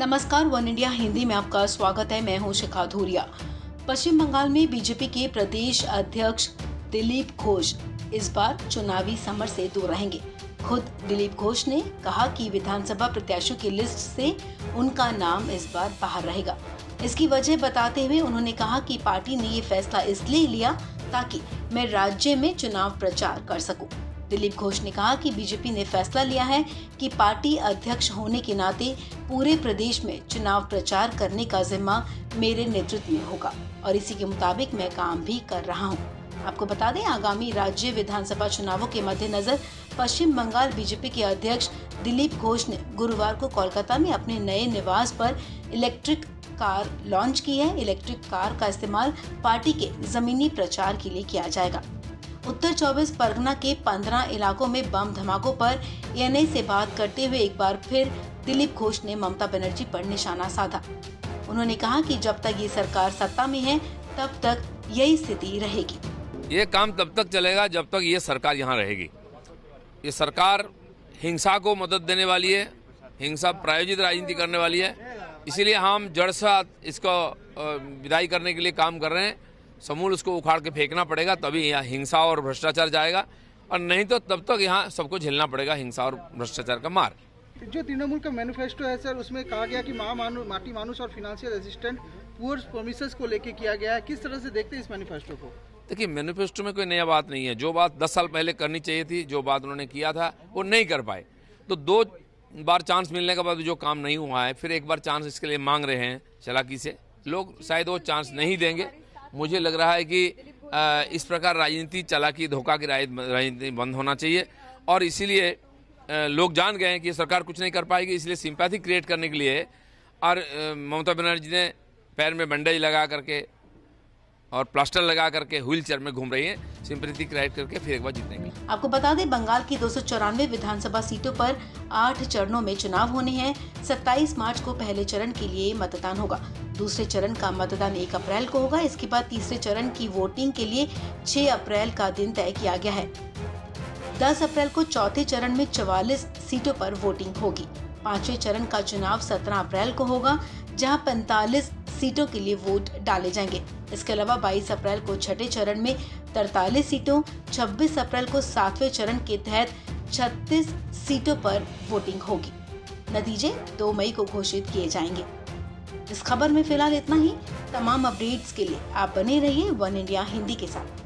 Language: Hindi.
नमस्कार, वन इंडिया हिंदी में आपका स्वागत है। मैं हूं शिखा धूरिया। पश्चिम बंगाल में बीजेपी के प्रदेश अध्यक्ष दिलीप घोष इस बार चुनावी समर से दूर रहेंगे। खुद दिलीप घोष ने कहा कि विधानसभा प्रत्याशियों की लिस्ट से उनका नाम इस बार बाहर रहेगा। इसकी वजह बताते हुए उन्होंने कहा कि पार्टी ने ये फैसला इसलिए लिया ताकि मैं राज्य में चुनाव प्रचार कर सकूं। दिलीप घोष ने कहा कि बीजेपी ने फैसला लिया है कि पार्टी अध्यक्ष होने के नाते पूरे प्रदेश में चुनाव प्रचार करने का जिम्मा मेरे नेतृत्व में होगा और इसी के मुताबिक मैं काम भी कर रहा हूं। आपको बता दें, आगामी राज्य विधानसभा चुनावों के मद्देनजर पश्चिम बंगाल बीजेपी के अध्यक्ष दिलीप घोष ने गुरुवार को कोलकाता में अपने नए निवास पर इलेक्ट्रिक कार लॉन्च की है। इलेक्ट्रिक कार का इस्तेमाल पार्टी के जमीनी प्रचार के लिए किया जाएगा। उत्तर 24 परगना के 15 इलाकों में बम धमाकों पर एएनआई से बात करते हुए एक बार फिर दिलीप घोष ने ममता बनर्जी पर निशाना साधा। उन्होंने कहा कि जब तक ये सरकार सत्ता में है तब तक यही स्थिति रहेगी। ये काम तब तक चलेगा जब तक ये सरकार यहाँ रहेगी। ये सरकार हिंसा को मदद देने वाली है, हिंसा प्रायोजित राजनीति करने वाली है। इसीलिए हम जड़ से इसको विदाई करने के लिए काम कर रहे हैं। समूल उसको उखाड़ के फेंकना पड़ेगा, तभी यहाँ हिंसा और भ्रष्टाचार जाएगा, और नहीं तो तब तक यहाँ सबको झेलना पड़ेगा हिंसा और भ्रष्टाचार का मार। जो तृणमूल का मैनिफेस्टो है सर, उसमें कहा गया कि माटी मानुष और फाइनेंशियल असिस्टेंट पुअर प्रोमिसेस को लेके किया गया है। किस तरह से देखते हैं इस मैनिफेस्टो को? देखिए, मैनिफेस्टो में कोई नया बात नहीं है। जो बात 10 साल पहले करनी चाहिए थी, जो बात उन्होंने किया था, वो नहीं कर पाए। तो 2 बार चांस मिलने के बाद जो काम नहीं हुआ है, फिर एक बार चांस इसके लिए मांग रहे हैं चालाकी से। लोग शायद वो चांस नहीं देंगे। मुझे लग रहा है कि इस प्रकार राजनीति, चालाकी, धोखा की राजनीति बंद होना चाहिए, और इसीलिए लोग जान गए हैं कि सरकार कुछ नहीं कर पाएगी। इसलिए सिंपैथी क्रिएट करने के लिए और ममता बनर्जी ने पैर में बैंडेज लगा करके और प्लास्टर लगा करके व्हील चेयर में घूम रही है, सिंपैथी क्रिएट करके फिर एक बार जीतेंगे। आपको बता दें, बंगाल की 294 विधानसभा सीटों पर 8 चरणों में चुनाव होने हैं। 27 मार्च को पहले चरण के लिए मतदान होगा। दूसरे चरण का मतदान 1 अप्रैल को होगा। इसके बाद तीसरे चरण की वोटिंग के लिए 6 अप्रैल का दिन तय किया गया है। 10 अप्रैल को चौथे चरण में 44 सीटों पर वोटिंग होगी। 5वें चरण का चुनाव 17 अप्रैल को होगा, जहां 45 सीटों के लिए वोट डाले जाएंगे। इसके अलावा 22 अप्रैल को छठे चरण में 43 सीटों, 26 अप्रैल को 7वें चरण के तहत 36 सीटों पर वोटिंग होगी। नतीजे 2 मई को घोषित किए जाएंगे। इस खबर में फिलहाल इतना ही। तमाम अपडेट्स के लिए आप बने रहिए वन इंडिया हिंदी के साथ।